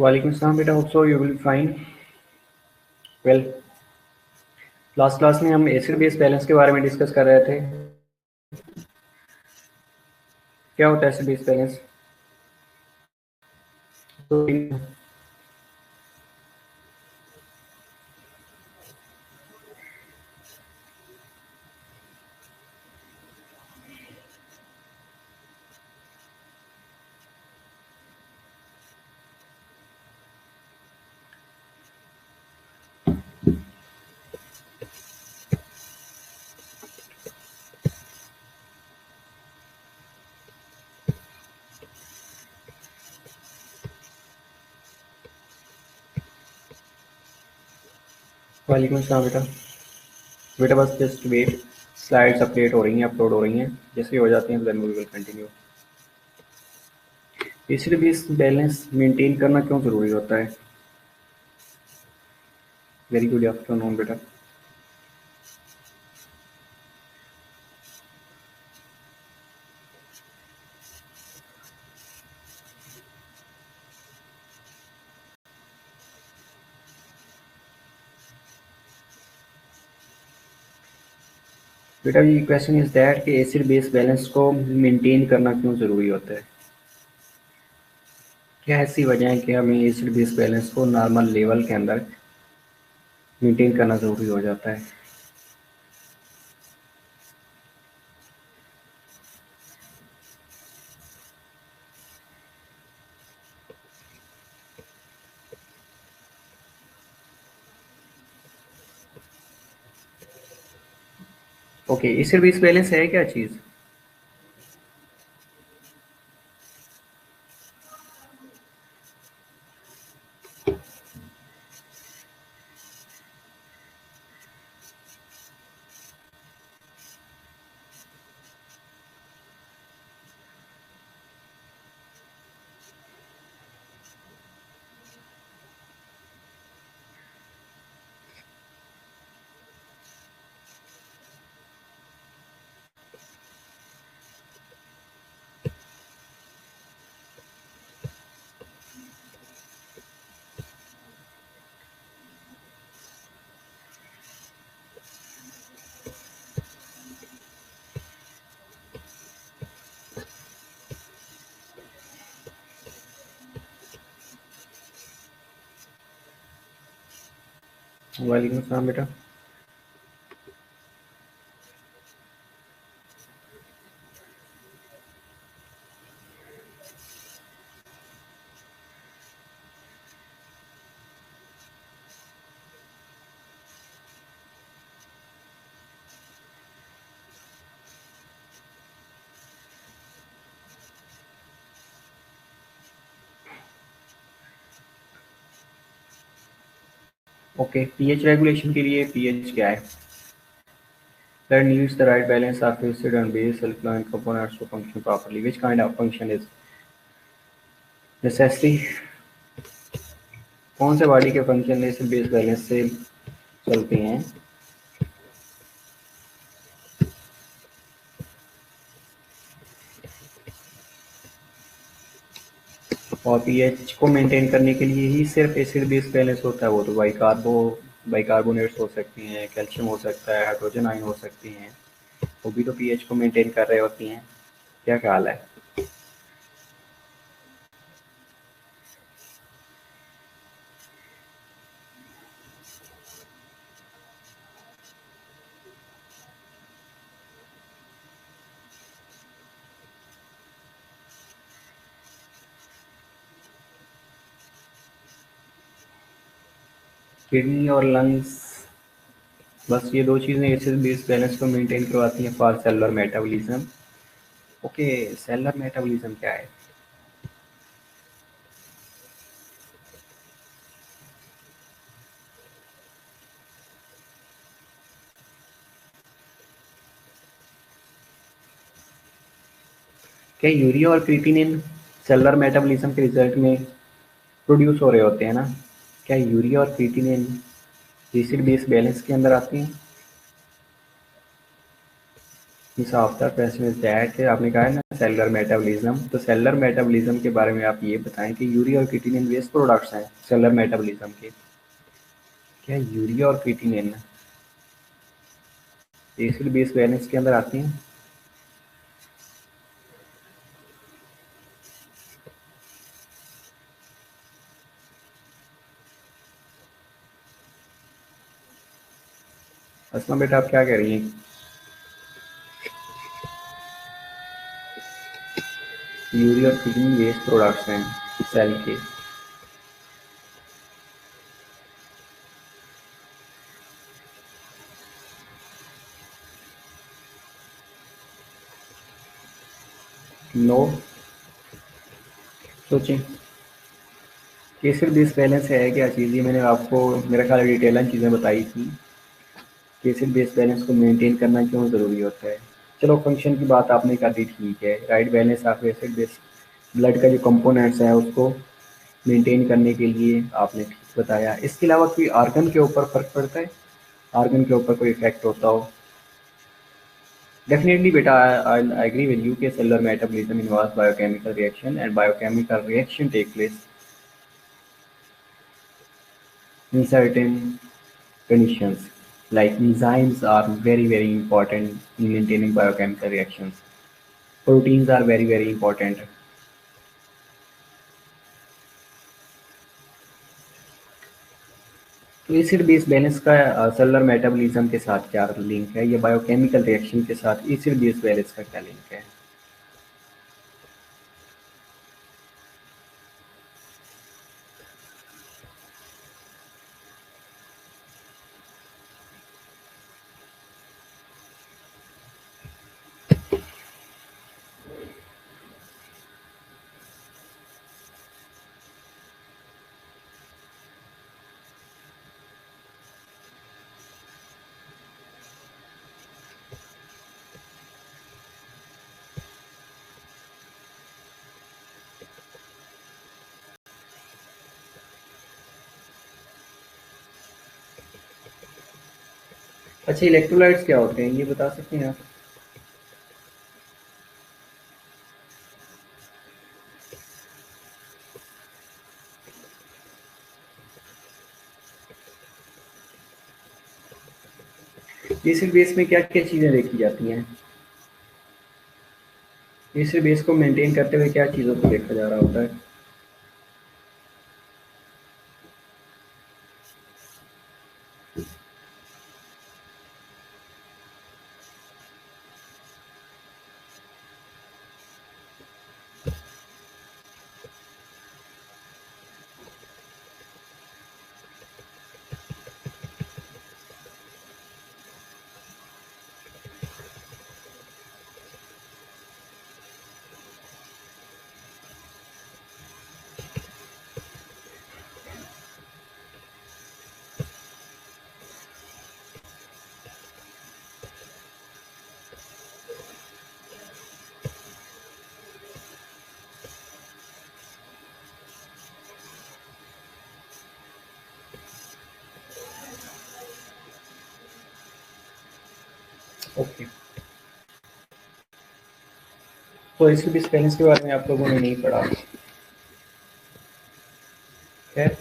वालेकुम सलाम बेटा, hope so you will fine. Well, last class में हम एसिड बेस बैलेंस के बारे में डिस्कस कर रहे थे। क्या होता है एसिड बेस बैलेंस? तो वालेकुम सलाम बेटा। बेटा बस जस्ट वेट, स्लाइड्स अपडेट हो रही हैं, अपलोड हो रही हैं। जैसे ही हो जाती हैं then we will continue. Acid base balance maintain करना क्यों ज़रूरी होता है? वेरी गुड आफ्टरनून बेटा। बेटा ये क्वेश्चन इज दैट कि एसिड बेस बैलेंस को मेंटेन करना क्यों ज़रूरी होता है? क्या ऐसी वजह है कि हमें एसिड बेस बैलेंस को नॉर्मल लेवल के अंदर मेंटेन करना ज़रूरी हो जाता है? ओके, एसिड बेस बैलेंस है क्या चीज़? वालेकुम सलाम बेटा। ओके, पीएच रेगुलेशन के लिए पीएच क्या है? That needs the right balance of acid and base alkaline components to function properly. Which kind of function is necessary? कौन से बॉडी के फंक्शन एसिड बेस बैलेंस से चलते हैं? और पीएच को मेंटेन करने के लिए ही सिर्फ एसिड बेस बैलेंस होता है? वो तो बाइकार्बोनेट्स हो सकती हैं, कैल्शियम हो सकता है, हाइड्रोजन आयन हो सकती हैं, वो भी तो पीएच को मेंटेन कर रहे होती हैं। क्या ख्याल है? किडनी और लंग्स, बस ये दो चीज़ें एसिड बेस बैलेंस को मेंटेन करवाती हैं for cellular metabolism. Okay, cellular metabolism क्या है? क्या यूरिया और क्रिएटिनिन सेलुलर मेटाबॉलिज्म के रिजल्ट में प्रोड्यूस हो रहे होते हैं ना? क्या यूरिया और क्रिएटिनिन एसिड बेस बैलेंस के अंदर आते हैं? Miss after question is that आपने कहा है ना सेलुलर मेटाबॉलिज्म, तो सेलुलर मेटाबॉलिज्म के बारे में आप ये बताएं कि यूरिया और क्रिएटिनिन वेस्ट प्रोडक्ट्स हैं सेलुलर मेटाबॉलिज्म के। क्या यूरिया और क्रिएटिनिन एसिड बेस बैलेंस के अंदर आती हैं? असमा बेटा आप क्या कह रही हैं? यूरिया और क्रिएटिनिन वेस्ट प्रोडक्ट्स हैं सेल के। नो, सोचें। एसिड बेस बैलेंस है क्या चीज़? ये मैंने आपको मेरा ख्याल डिटेल चीज़ें बताई थी कि एसिड बेस बैलेंस को मेंटेन करना क्यों ज़रूरी होता है। चलो फंक्शन की बात आपने कर दी, ठीक है। Right balance of acid base blood का जो कंपोनेंट्स है उसको मेंटेन करने के लिए आपने ठीक बताया। इसके अलावा कोई आर्गन के ऊपर फ़र्क पड़ता है? आर्गन के ऊपर कोई इफेक्ट होता हो? डेफिनेटली बेटा, आई एग्री विद यू कि cellular metabolism involves biochemical reaction and biochemical reaction take place in certain conditions. Like enzymes are very important in maintaining biochemical reactions. Proteins are very important. तो acid base balance का cellular metabolism के साथ क्या link है, या biochemical reaction के साथ acid base balance का क्या लिंक है? अच्छा, इलेक्ट्रोलाइट्स क्या होते हैं ये बता सकते हैं आप? एसिड बेस में क्या क्या चीज़ें देखी जाती हैं? एसिड बेस को मेंटेन करते हुए क्या चीज़ों को देखा जा रहा होता है? ओके, तो एसिड बेस बैलेंस के बारे में आप लोगों ने नहीं पढ़ा? खैर,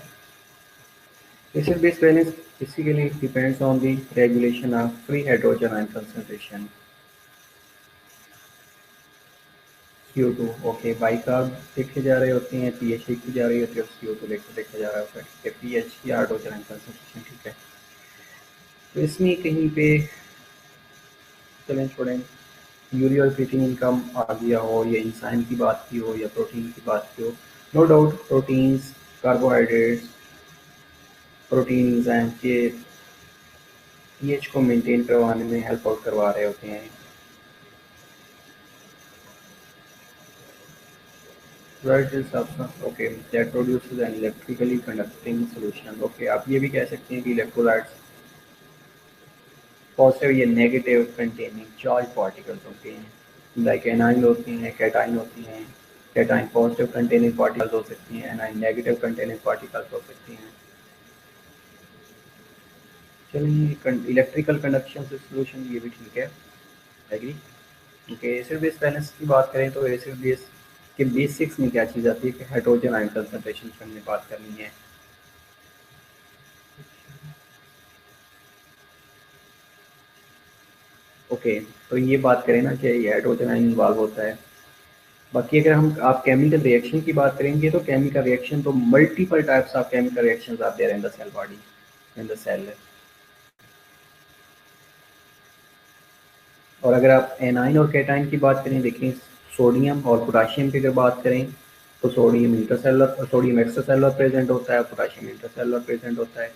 acid base balance basically depends on the regulation of free hydrogen ion concentration CO2। Okay, bicarb देखे जा रहे होते हैं, पीएच लिखी जा रही होती है और CO2 देखा जा रहा होता है, ठीक है। पीएच की हाइड्रोजन आयन concentration, ठीक है। तो इसमें कहीं पे चलें छोड़ें, यूरिया और क्रिएटिनिन का आ गया हो, या इंसान की बात की हो, या प्रोटीन की बात की हो, no doubt proteins, carbohydrates, protein enzyme के पीएच को मेंटेन करवाने में हेल्प आउट करवा रहे होते हैं। Right is substance, okay, that produces an electrically conducting solution। Okay, आप ये भी कह सकते हैं कि इलेक्ट्रोलाइट्स पॉजिटिव या नेगेटिव कंटेनिंग चार्ज पार्टिकल्स होते हैं। लाइक एनाइन होती हैं, कैटाइन होती हैं। कैटाइन पॉजिटिव कंटेनिंग पार्टिकल्स हो सकती हैं, एनाइन नेगेटिव कंटेनिंग पार्टिकल्स हो सकती हैं। चलिए, इलेक्ट्रिकल कंडक्शन से सोल्यूशन ये भी ठीक है, agree. Okay, acid base balance की बात करें तो एसिड बेस के बेसिक्स में क्या चीज़ आती है कि हाइड्रोजन आयन कंसंट्रेशन की हमने बात करनी है। ओके, तो ये बात करें ना कि ये हाइड्रोजन आयन इन्वॉल्व होता है। बाकी अगर हम आप केमिकल रिएक्शन की बात करेंगे तो केमिकल रिएक्शन तो multiple types of chemical reactions are there in the cell body, in the cell. और अगर आप एनाइन और कैटाइन की बात करें, देखें सोडियम और पोटाशियम की अगर बात करें तो sodium intercellular, sodium extracellular present होता है, पोटाशियम इंटरसेलुलर प्रेजेंट होता है।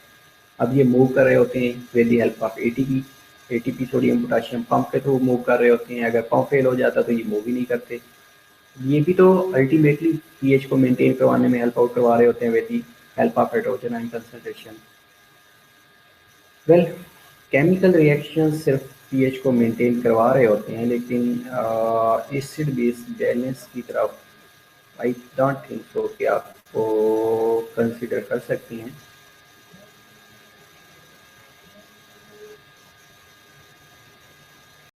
अब ये मूव कर रहे होते हैं with the help of ATP. ATP sodium potassium pump के थ्रू मूव कर रहे होते हैं। अगर पंप फेल हो जाता तो ये मूव ही नहीं करते। ये भी तो अल्टीमेटली पीएच को मेंटेन करवाने में हेल्प आउट करवा रहे होते हैं with the help of hydrogen ion concentration. Well, chemical reaction सिर्फ पीएच को मेंटेन करवा रहे होते हैं, लेकिन एसिड बेस बैलेंस की तरफ आई डोंट थिंक सो कि आपको कंसिडर कर सकते हैं।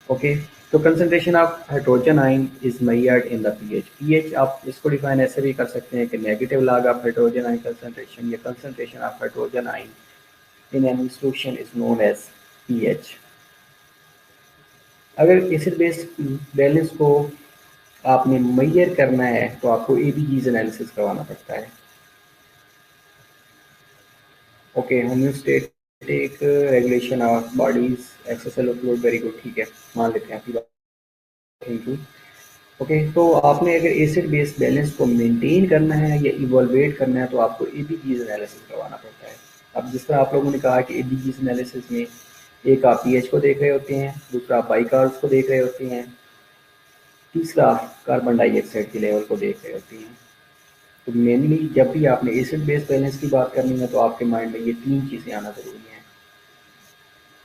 ओके, तो concentration of hydrogen ion is measured in the pH. PH आप इसको डिफाइन ऐसे भी कर सकते हैं कि negative log of hydrogen ion concentration या concentration of hydrogen ion in an solution is known as pH. अगर एसिड बेस बैलेंस को आपने मेजर करना है तो आपको एबीजीज एनालिसिस करवाना पड़ता है। Okay, homeostatic regulation of bodies extracellular fluid, very good, ठीक है, मान लेते हैं आपकी बात। Thank you. ओके, तो आपने अगर एसिड बेस बैलेंस को मेंटेन करना है या इवोल्वेट करना है तो आपको एबीजीज एनालिसिस करवाना पड़ता है। अब जिस तरह आप लोगों ने कहा कि एबीजीज एनालिसिस में एक आप पीएच को देख रहे होते हैं, दूसरा आप बाइकार्ब्स को देख रहे होते हैं, तीसरा कार्बन डाइऑक्साइड के लेवल को देख रहे होते हैं। तो मेनली जब भी आपने एसिड बेस बैलेंस की बात करनी है तो आपके माइंड में ये तीन चीज़ें आना ज़रूरी है।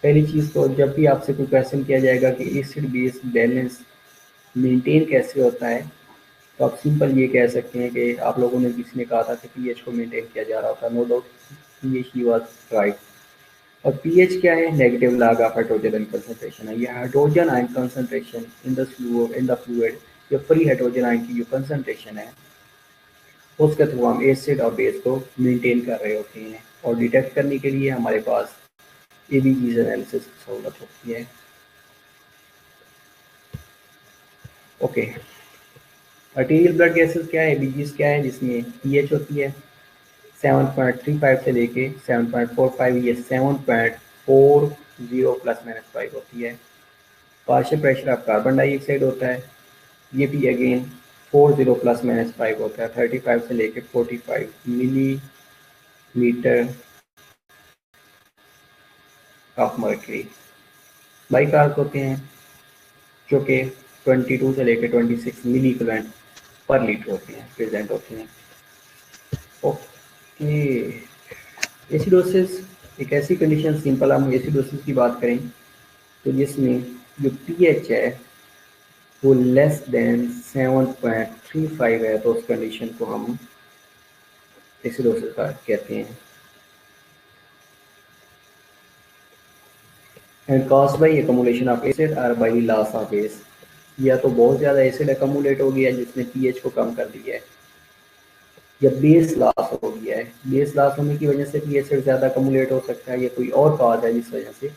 पहली चीज़ तो जब भी आपसे कोई क्वेश्चन किया जाएगा कि एसिड बेस बैलेंस मेंटेन कैसे होता है, तो आप सिंपल ये कह सकते हैं कि आप लोगों ने किसी ने कहा था कि पीएच को मेंटेन किया जा रहा होता है। नो डाउट पीएच ही वाज राइट। और पीएच क्या है? Negative log of hydrogen ion concentration है। ये hydrogen ion concentration in the fluid या फ्री हाइड्रोजन आयन की जो कंसंट्रेशन है उसके थ्रू हम एसिड और बेस को मेंटेन कर रहे होते हैं। और डिटेक्ट करने के लिए हमारे पास एबीजीज एनालिसिस की सहूलत होती है। ओके, आर्टीरियल ब्लड गैसेस क्या है? एबीजीज क्या है? जिसमें पीएच होती है 7.35 से लेके 7.45 या 7.40 प्लस माइनस 5 होती है। Partial pressure of carbon dioxide होता है, ये भी अगेन 40 प्लस माइनस 5 होता है, 35 से लेके 45 मिलीमीटर ऑफ मर्क्यूरी। बाइकार्ब होते हैं जो कि 22 से लेकर 26 मिली इक्विवेलेंट पर लीटर होते हैं, प्रेजेंट होते हैं। ओके, एसिडोसिस एक ऐसी कंडीशन, सिंपल हम एसिडोसिस की बात करें तो जिसमें जो पीएच है वो लेस देन 7.35 है, तो उस कंडीशन को हम एसिडोसिस का कहते हैं। And cause by accumulation of acid और बाई लॉस ऑफ बेस, या तो बहुत ज़्यादा एसिड एकमुलेट हो गया जिसने पीएच को कम कर दिया है, या बेस लॉस हो गया है। बेस लॉस होने की वजह से भी एसिड ज़्यादा कमुलेट हो सकता है, या कोई और कॉज है जिस वजह से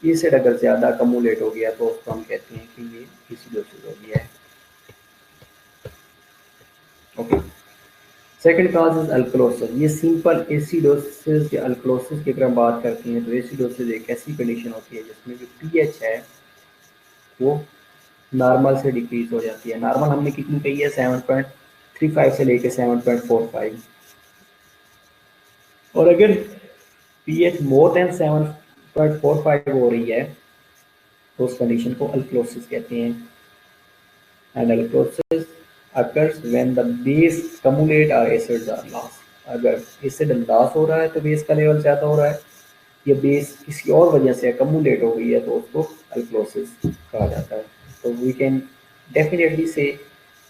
एसिड अगर ज़्यादा कमुलेट हो गया तो उसको हम कहते हैं कि ये एसिडोसिस हो गया है। Okay, second cause is alkalosis. ये सिंपल एसिडोसिस या अल्कलोसिस की अगर हम बात करते हैं तो एसिडोसिस एक ऐसी कंडीशन होती है जिसमें जो पीएच है वो नॉर्मल से डिक्रीज हो जाती है। नॉर्मल हमने कितनी कही है? 7.35 से लेकर 7.45। और अगर पीएच मोर देन 7.45 हो रही है तो उस कंडीशन को अल्कलोसिस कहते हैं। And alkalosis occurs when the base cumulate or acids are lost। अगर एसिड लॉस हो रहा है तो बेस का लेवल ज़्यादा हो रहा है, या बेस किसी और वजह से कम्युलेट हो गई है तो उसको अल्कलोसिस कहा जाता है। तो वी कैन डेफिनेटली से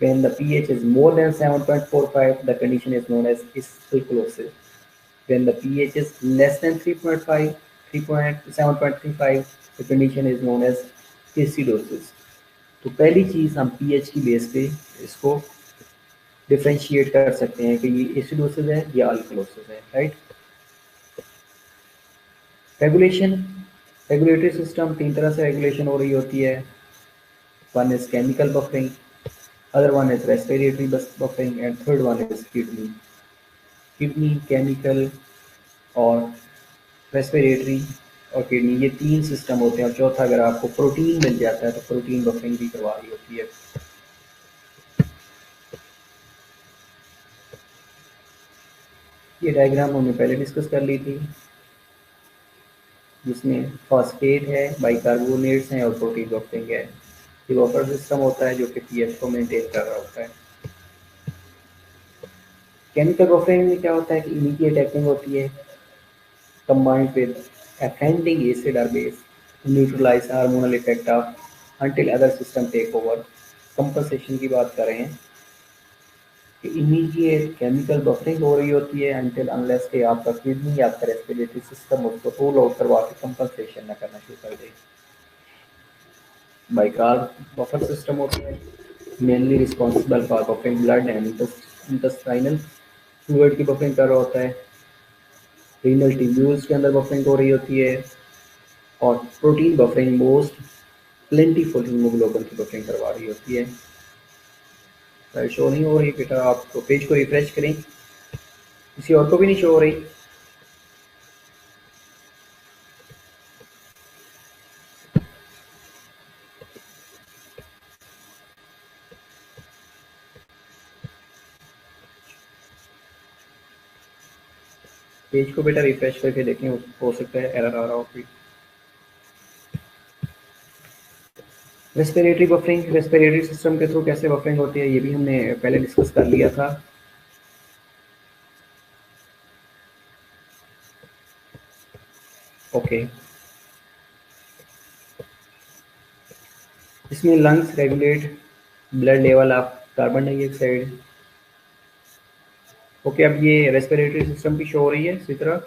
when the pH is more than 7.45 the condition is known as alkalosis। when the pH is less than 3.5 3.7.35 the condition is known as acidosis। तो पहली चीज़ हम पीएच की बेस पे इसको डिफ्रेंशिएट कर सकते हैं कि ये एसिडोसिस है या अल्कलोसिस है, राइट। रेगुलेशन, रेगुलेटरी सिस्टम 3 तरह से रेगुलेशन हो रही होती है। One is chemical buffering, other one is respiratory buffering and third one is kidney. Kidney, chemical और रेस्पिरेटरी और किडनी, ये 3 सिस्टम होते हैं। और चौथा अगर आपको प्रोटीन मिल जाता है तो प्रोटीन बफरिंग भी करवा रही होती है। ये डायग्राम हमने पहले डिस्कस कर ली थी, जिसमें फॉस्फेट है, बाइकार्बोनेट्स हैं और प्रोटीन बफरिंग है। ये बफर सिस्टम होता है जो कि पीएच को मेंटेन कर रहा होता है। केमिकल बफरिंग में क्या होता है कि इमीडिएट एक्टिंग होती है combined with offending acid or base to neutralize hormonal effect of until other system take over। Compensation की बात कर रहे हैं कि इमीडिएट केमिकल बफरिंग हो रही होती है until unless कि आपका किडनी या आपका रेस्पिरेटरी सिस्टम उसको रोल आउट करवा के कंपनसेशन न करना शुरू कर दे। बाइकार्ब बफर सिस्टम होता है mainly responsible for buffering blood and intestinal fluid की बफरिंग कर रहा होता है। रीनल ट्यूब्यूल्स के अंदर बफरिंग हो रही होती है। और protein buffering most plentiful haemoglobin की बफरिंग करवा रही होती है। शो नहीं हो रही बेटा, आप तो पेज को रिफ्रेश करें, किसी और को भी नहीं शो हो रही। पेज को बेटा रिफ्रेश करके देखें, हो सकता है एरर आ रहा हो कोई। रेस्पिरेटरी बफरिंग, रेस्पिरेटरी सिस्टम के थ्रू कैसे बफरिंग होती है ये भी हमने पहले डिस्कस कर लिया था। ओके, इसमें lungs regulate blood level of carbon dioxide. Okay, अब ये रेस्पिरेटरी सिस्टम की शो हो रही है इसी तरह।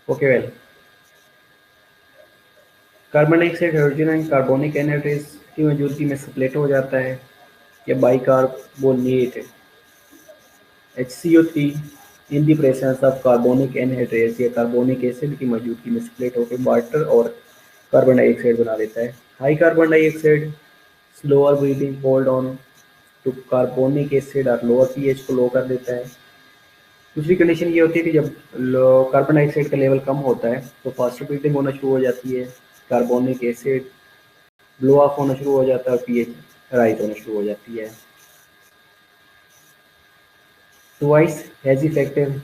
Okay well, carbon dioxide hydrogen and carbonic anhydrase की मौजूदगी में स्प्लिट हो जाता है। या bicarbonate HCO3 in the presence of carbonic anhydrase या कार्बोनिक एसिड की मौजूदगी में स्प्लिट होकर वाटर और कार्बन डाइऑक्साइड बना देता है। High carbon dioxide slower breathing hold on to carbonic acid और लोअर पीएच को लो कर देता है। दूसरी कंडीशन ये होती है कि जब कार्बन डाइऑक्साइड का लेवल कम होता है तो फास्टर ब्रीदिंग होना शुरू हो जाती है, कार्बोनिक एसिड ब्लो ऑफ होना शुरू हो जाता है और पीएच राइज होना शुरू हो जाती है। Twice as effective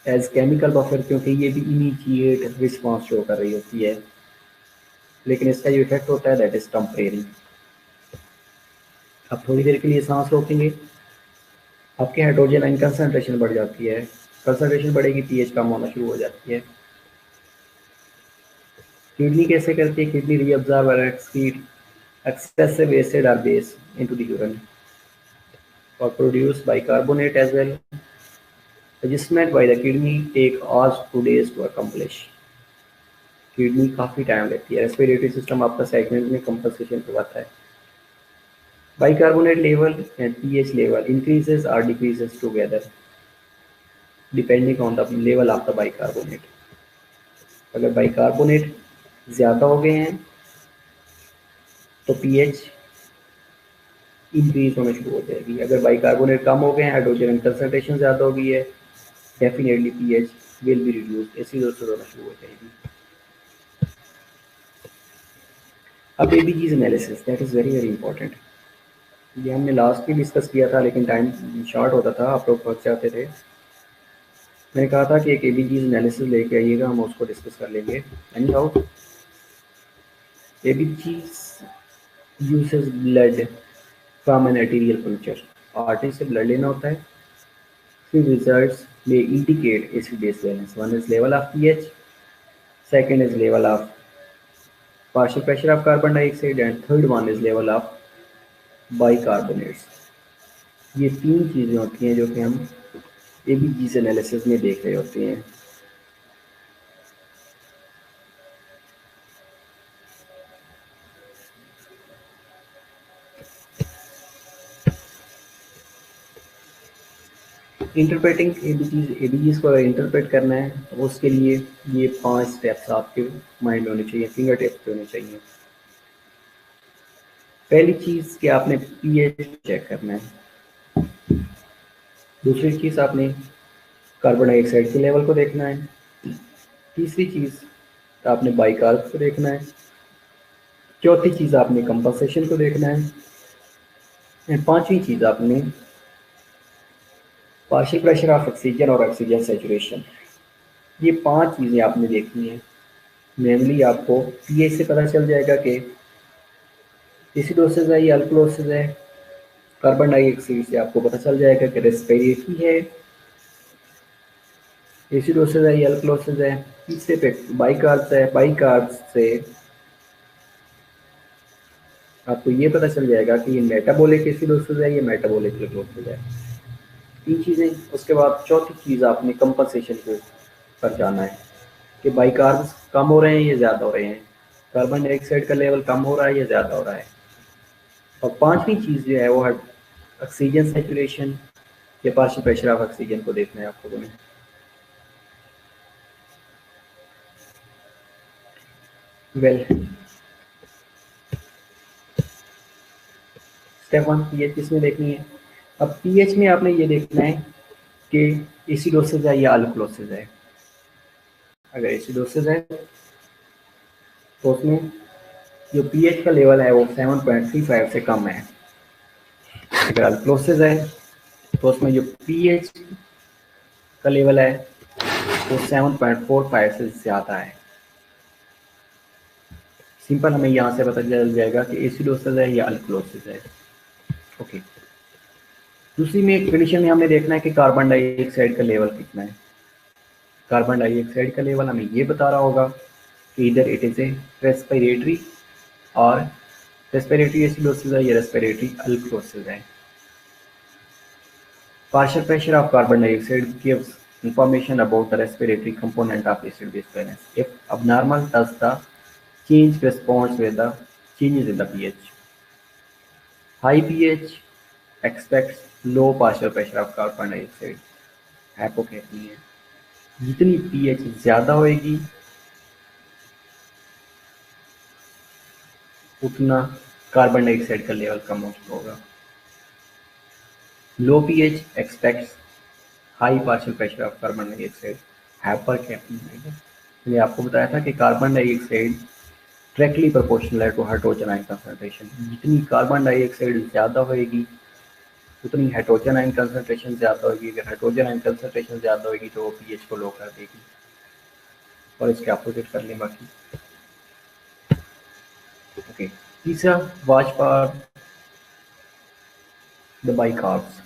as chemical buffer, क्योंकि ये भी इमीडिएट रिस्पॉन्स शो कर रही होती है, लेकिन इसका जो इफेक्ट होता है दैट इज टेम्परेरी। आप थोड़ी देर के लिए सांस रोकेंगे, आपके हाइड्रोजन आयन कंसंट्रेशन बढ़ जाती है, कंसंट्रेशन बढ़ेगी पीएच कम होना शुरू हो जाती है। किडनी कैसे करती है? किडनी रीअब्जॉर्ब और excrete excessive acid or base into the urine or produce bicarbonate as well. Adjustment by the kidney take hours to days to accomplish. Kidney काफ़ी टाइम लेती है। रेस्पिरेटरी सिस्टम आपका सेगमेंट में compensation करवाता है। Bicarbonate level and pH level increases और decreases together depending on the level of the bicarbonate. अगर bicarbonate ज़्यादा हो गए हैं तो पीएच इंक्रीज होना शुरू हो जाएगी। अगर बाइकार्बोनेट कम हो गए हैं, हाइड्रोजन कंसंट्रेशन ज़्यादा हो गई है, definitely pH will be reduced, acidosis होना शुरू हो जाएगी। अब ABGs analysis, that is very very important. ये हमने लास्ट में डिस्कस किया था लेकिन टाइम शॉर्ट होता था, आप लोग पहुँच जाते थे। मैंने कहा था कि एक एबीजीज एनालिसिस लेके आइएगा, हम उसको डिस्कस कर लेंगे। Anyhow, ABGs uses blood from an arterial puncture. Artery से ब्लड लेना होता है। फिर results may indicate acid base balance. One is level of pH, second is level of partial pressure of carbon dioxide, and third one is level of bicarbonates. ये 3 चीज़ें होती हैं जो कि हम एबीजीएस एनालिसिस में देख रहे होते हैं। इंटरप्रेटिंग एबीजीएस को अगर इंटरप्रेट करना है तो उसके लिए ये 5 स्टेप्स आपके माइंड में होने चाहिए, फिंगर टिप्स पे होने चाहिए। पहली चीज़ कि आपने पीएच चेक करना है। दूसरी चीज़ आपने कार्बन डाइऑक्साइड के लेवल को देखना है। तीसरी चीज़ आपने बाइकार्ब को देखना है। चौथी चीज़ आपने कंपनसेशन को देखना है। एंड पांचवी चीज़ आपने पार्शियल प्रेशर ऑफ ऑक्सीजन और ऑक्सीजन सैचुरेशन। ये 5 चीज़ें आपने देखनी है। मेनली आपको पीएच से पता चल जाएगा कि एसिडोसिस है या अल्कलोसिस है। कार्बन डाइऑक्साइड से आपको पता चल जाएगा कि रेस्पिरेटरी है, एसिडोसिस है या अल्कलोसिस है। तीसरे पे बाइकार्ब्स है, बाइकार्ब्स से आपको ये पता चल जाएगा कि ये मेटाबॉलिक एसिडोसिस है या मेटाबॉलिक अल्कलोसिस है। 3 चीज़ें। उसके बाद चौथी चीज़ आपने कंपनसेशन के पर जाना है कि बाइकार्ब्स कम हो रहे हैं या ज़्यादा हो रहे हैं, कार्बन डाइऑक्साइड का लेवल कम हो रहा है या ज़्यादा हो रहा है। और पांचवी चीज़ जो है वो है ऑक्सीजन सैचुरेशन या पार्शियल प्रेशर ऑफ ऑक्सीजन को देखना है आपको दोनों। वेल, स्टेप 1 पीएच किसमें देखनी है। अब पीएच में आपने ये देखना है कि एसिडोसिस है या अल्कलोसिस है। अगर एसिडोसिस है तो उसमें जो पीएच का लेवल है वो 7.35 से कम है। अगर अल्कलोसिस है तो उसमें जो पीएच का लेवल है वो 7.45 से ज़्यादा है। सिंपल हमें यहाँ से पता चल जाएगा कि एसिडोसिस है या अल्कलोसिस है। ओके। दूसरी में कंडीशन में हमने देखना है कि कार्बन डाइऑक्साइड का लेवल कितना है। कार्बन डाइऑक्साइड का लेवल हमें ये बता रहा होगा कि इधर इट इज ए रेस्पिरेटरी और रेस्पिरेटरी एसिडोसिस है या रेस्पिरेटरी अल्कलोसिस है। Partial pressure of carbon dioxide gives information about the respiratory component of acid-base balance. If abnormal, does the change corresponds with the changes in the pH. High pH expects low partial pressure of carbon dioxide. हाइपोकैपनी है। जितनी pH ज़्यादा होएगी उतना carbon dioxide का level कम होगा। Low pH expects high partial pressure of carbon dioxide. हाइपरकैपनी है। मैंने आपको बताया था कि कार्बन डाइऑक्साइड डायरेक्टली प्रोपोर्शनल है टू हाइड्रोजन आयन कंसंट्रेशन। जितनी कार्बन डाइऑक्साइड ज़्यादा होएगी उतनी हाइड्रोजन आयन कंसंट्रेशन ज़्यादा होगी। अगर हाइड्रोजन आयन कंसंट्रेशन ज़्यादा होगी तो वो पीएच को लो कर देगी और इसके अपोजिट कर लें बाकी। ओके। तीसरा, watch for the bicarbs.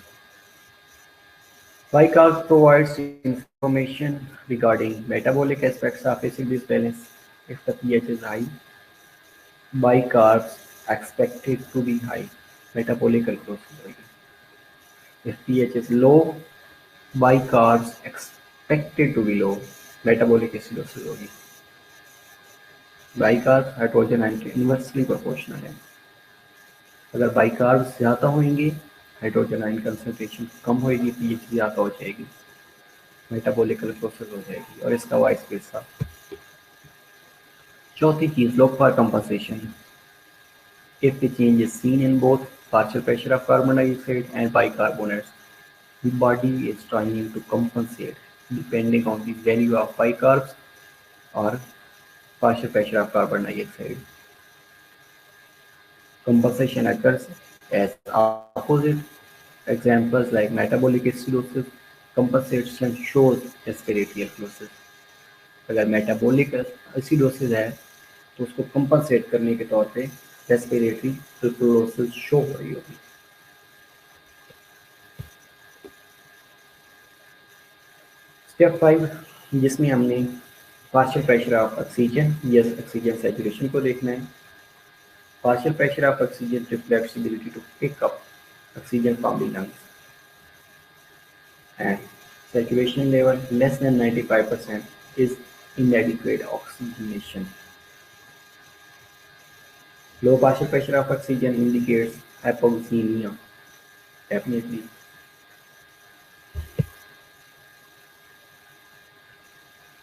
Bicarb provides information regarding metabolic aspects of acid-base balance. If the pH is high, bicarbs expected to be high, metabolic alkalosis. If pH is low, bicarbs expected to be low, metabolic acidosis होगी। Bicarb hydrogen ion के inversely proportional है। अगर bicarb ज़्यादा होंगे hydrogen ion concentration कम होगी, pH ज़्यादा हो जाएगी, मेटाबॉलिक प्रोसेस हो जाएगी और इसका वाइस वर्सा। चौथी चीज़, look for compensation. If the change is seen in both partial pressure of carbon dioxide and bicarbonates, the body is trying to compensate depending on the value of bicarbs or partial pressure of carbon dioxide. Compensation occurs as opposite. Examples like metabolic acidosis. Compensation shows respiratory alkalosis. अगर metabolic acidosis है तो उसको compensate करने के तौर पे respiratory alkalosis show हो रही होगी। स्टेप 5 जिसमें हमने पार्शियल प्रेशर ऑफ ऑक्सीजन या ऑक्सीजन सैचुरेशन को देखना है। Partial pressure of oxygen reflects ability to pick up oxygen from the lungs, and saturation level less than 95% is inadequate oxygenation. Low partial pressure of oxygen indicates hypoxemia. Definitely.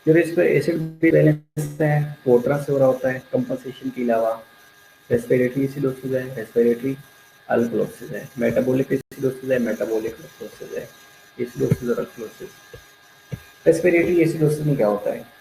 जो इस पर acid balance है वो तरह से हो रहा होता है कंपनसेशन के अलावा रेस्पिरेटरी एसिडोसिस है, रेस्पिरेटरी अल्कलोसिस है, मेटाबॉलिक एसिडोसिस है, मेटाबॉलिक अल्कलोसिस है, एसिडोसिस और अल्कलोसिस। रेस्पिरेटरी एसिडोसिस में क्या होता है?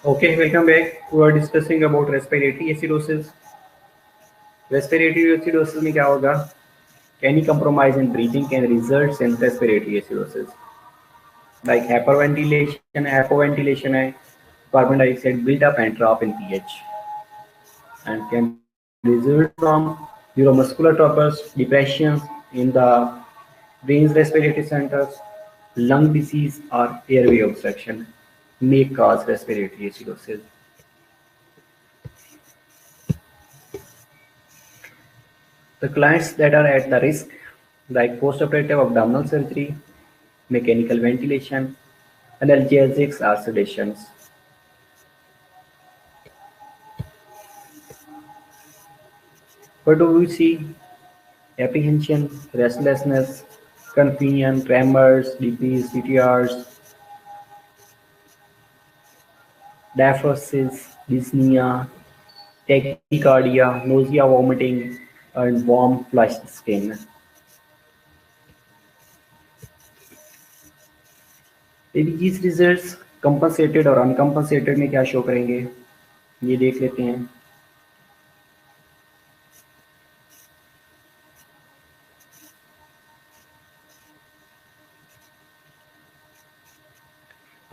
Okay, welcome back. We are discussing about respiratory acidosis. Respiratory acidosis में क्या होगा? Any compromise in breathing can result in respiratory acidosis. Like hyperventilation है, carbon dioxide build up and drop in pH, and can result from neuromuscular troubles, depressions in the brain's respiratory centers, lung disease, or airway obstruction may cause respiratory acidosis. The clients that are at the risk, like postoperative abdominal surgery, mechanical ventilation, analgesics or sedations. What do we see? Apprehension, restlessness, confusion, tremors, DPs, CTRs, diaphoresis, dyspnea, tachycardia, nausea, vomiting, and warm flushed skin. ABG's results compensated और uncompensated में क्या show करेंगे, ये देख लेते हैं.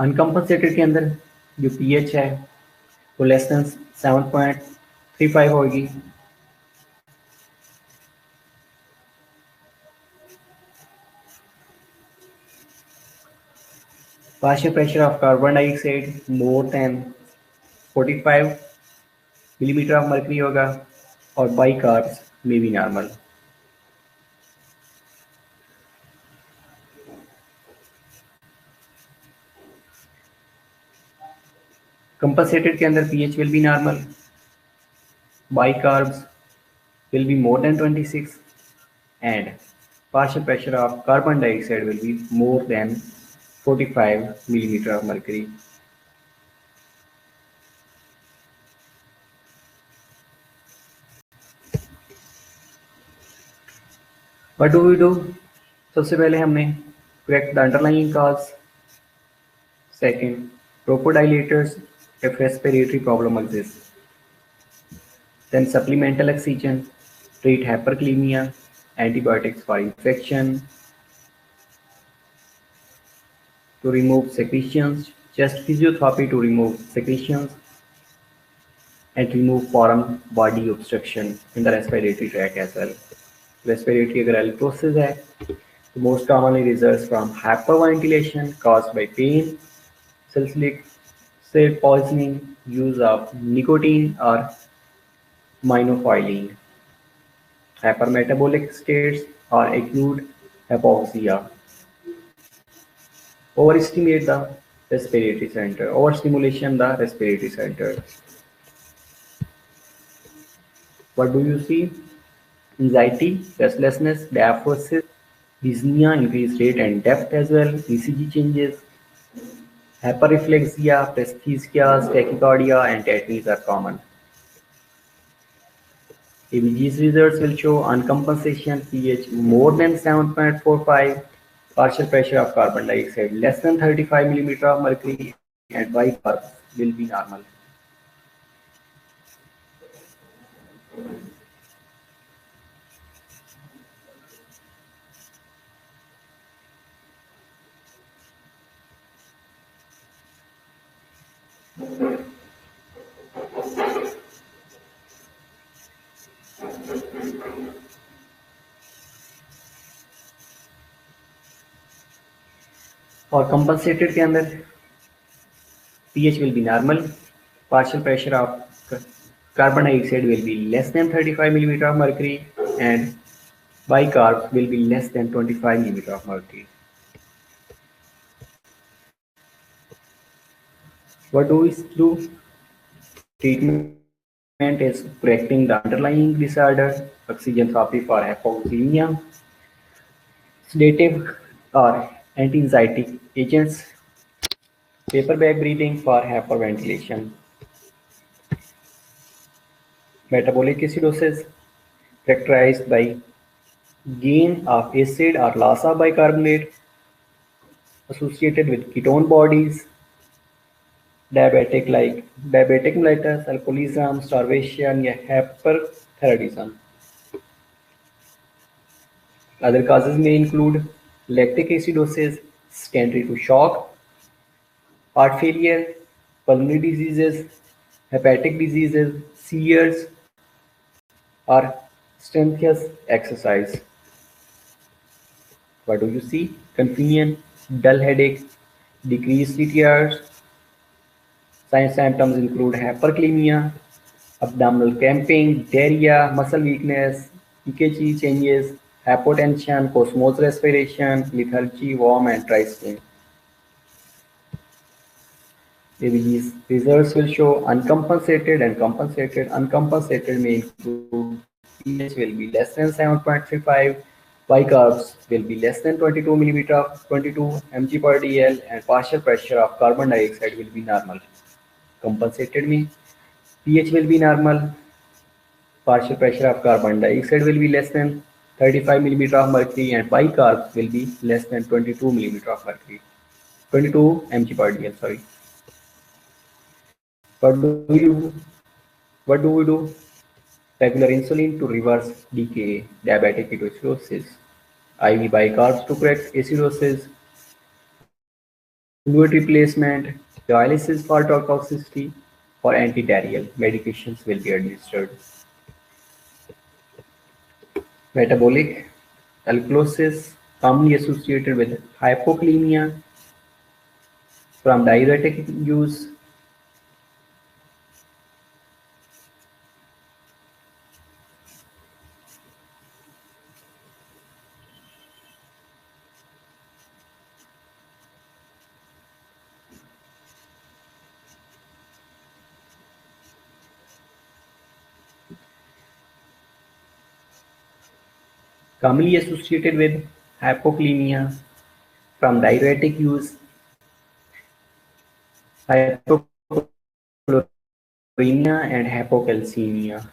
अनकम्पनसेटेड के अंदर जो पीएच है वो लेस देन 7.35 होगी. Partial pressure of carbon dioxide more than 45 millimetre of mercury होगा और बाइकार्ब्स में भी नॉर्मल. कंपनसेटेड के अंदर pH will be normal, bicarbs will be more than 26 and partial pressure of carbon dioxide will be more than 45 millimeter of mercury. What do we do? सबसे पहले हमने correct the underlying cause. Second, bronchodilators if respiratory problem exists. Then supplemental oxygen, treat hyperkalemia, antibiotics for infection, to remove secretions, chest physiotherapy to remove secretions, and remove foreign body obstruction in the respiratory tract as well. Respiratory अगर alitosis है, तो most commonly results from hyperventilation caused by pain, salicylic acid poisoning, use of nicotine or minophyline, hypermetabolic states or acute hypoxia. Overestimate the respiratory center, overstimulation the respiratory center. What do you see? Anxiety, restlessness, diaphoresis, dyspnea, increased rate and depth as well, ECG changes, hyperreflexia, presbychias, tachycardia, and tetanies are common. ABG's results will show uncompensation pH more than 7.45, partial pressure of carbon dioxide less than 35 millimeter of mercury, and bicarbs will be normal. और compensated के अंदर pH will be normal, partial pressure of carbon dioxide will be less than 35 millimeter of mercury, and bicarbs will be less than 25 millimeter of mercury. What do we do? Treatment is correcting the underlying disorder, oxygen therapy for hypoxemia, sedative or anti-anxiety agents, paper bag breathing for hyperventilation. Metabolic acidosis characterized by gain of acid or loss of bicarbonate associated with ketone bodies, diabetic mellitus, alcoholism, starvation या hyperthyroidism. Other causes may include lactic acidosis, secondary to shock, heart failure, pulmonary diseases, hepatic diseases, seizures, or strenuous exercise. What do you see? Confusion, dull headache, decreased CTRs. Signs symptoms include hyperkalemia, abdominal cramping, diarrhea, muscle weakness, EKG changes, hypotension, osmosis respiration, lethargy, warm and dry skin. These results will show uncompensated and compensated. Uncompensated may include pH will be less than 7.35, bicarbs will be less than 22 millimeter of 22 mg per dl, and partial pressure of carbon dioxide will be normal. Compensated means pH will be normal, partial pressure of carbon dioxide will be less than 35 millimeter of mercury, and bicarbs will be less than 22 millimeter of mercury. 22 mg per dl, sorry. What do we do? Regular insulin to reverse decay, diabetic ketoacidosis, IV bicarbs to correct acidosis, fluid replacement, dialysis for toxicity, or antidiarrheal medications will be administered. Metabolic alkalosis, commonly associated with hypokalemia from diuretic use. Commonly associated with hypokalemia from diuretic use, hypochloremia and hypocalcemia,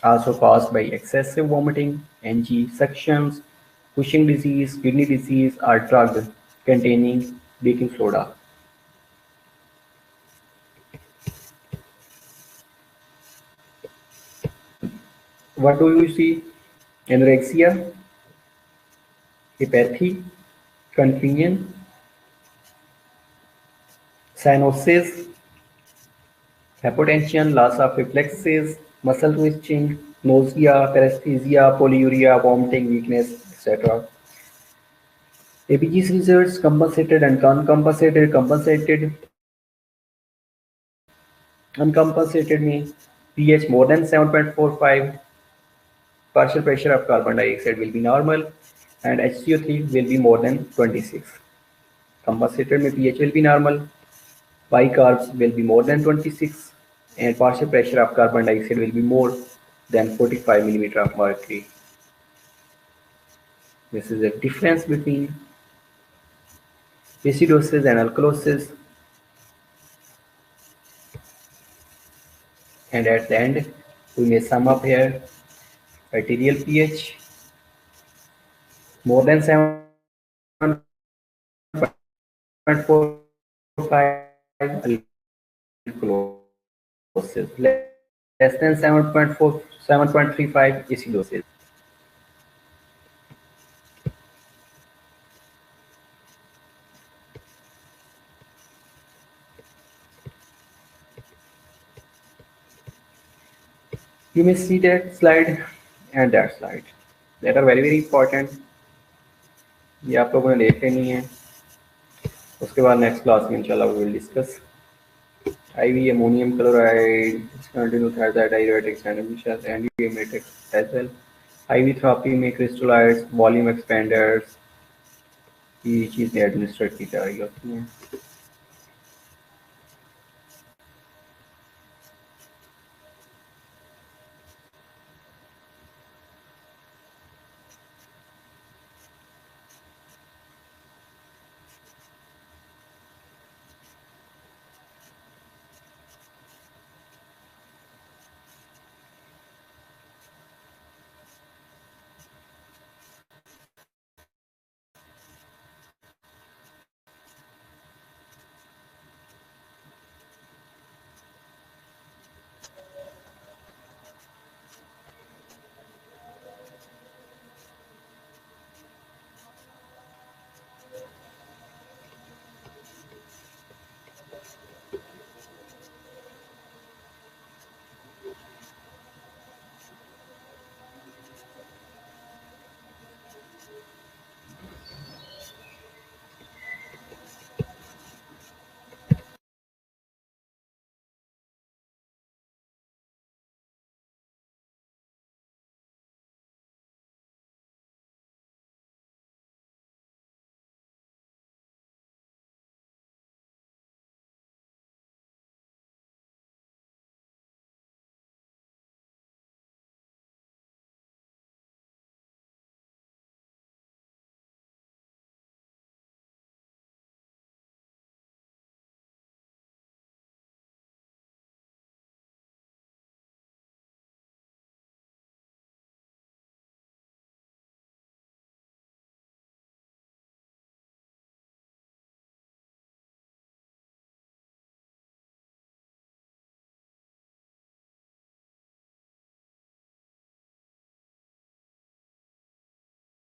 also caused by excessive vomiting, NG, suctions, Cushing disease, kidney disease, or drug containing baking soda. What do you see? Anorexia, apathy, confusion, cyanosis, hypotension, loss of reflexes, muscle twitching, nausea, paresthesia, polyuria, vomiting, weakness, etc. ABG's results compensated and uncompensated. Uncompensated means pH more than 7.45, partial pressure of carbon dioxide will be normal, and HCO3 will be more than 26. Compensated means pH will be normal, bicarbs will be more than 26, and partial pressure of carbon dioxide will be more than 45 millimeter of mercury. This is the difference between acidosis and alkalosis. And at the end, we may sum up here. Arterial pH more than 7.45, alkalosis less than 7.35, acidosis. You may see that slide and that slide. That are very important. ये आप लोगों ने देख लेनी है. उसके बाद next class में इंशाल्लाह we will discuss IV ammonium chloride, discontinued thiazide diuretics and antiemetics as well. IV therapy में crystalloids, volume expanders, ये चीज़ें एडमिनिस्ट्रेट की जा रही होती हैं.